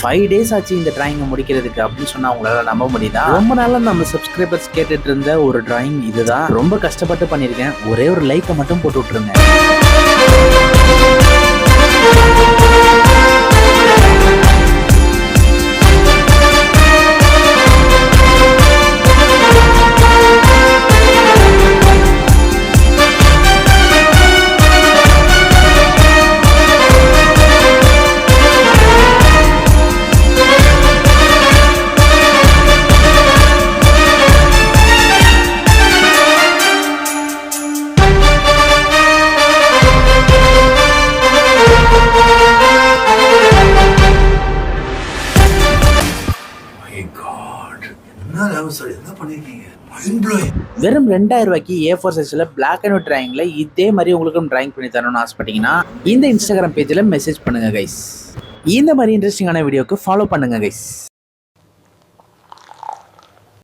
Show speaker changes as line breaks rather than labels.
5 days ஆச்சு இந்த டிராயிங்கை முடிக்கிறதுக்கு அப்படின்னு சொன்னா உங்களால நம்ப முடியுதா? ரொம்ப நாளா நம்ம சப்ஸ்கிரைபர்ஸ் கேட்டுட்டு இருந்த ஒரு டிராயிங் இதுதான். ரொம்ப கஷ்டப்பட்டு பண்ணியிருக்கேன். ஒரே ஒரு லைக்கை மட்டும் போட்டு விட்டுருங்க. வெறும் 2000 ரூபாய்க்கு A4 சைஸ்ல பிளாக் அண்ட் ஒயிட் டிராயிங்ல இதே மாதிரி உங்களுக்கும் டிராயிங் பண்ணி தரணும்னு ஆசைப்பட்டீங்கன்னா இந்த இன்ஸ்டாகிராம் பேஜ்ல மெசேஜ் பண்ணுங்க கைஸ். இந்த மாதிரி இன்ட்ரெஸ்டிங்கான வீடியோக்கு ஃபாலோ பண்ணுங்க கைஸ்.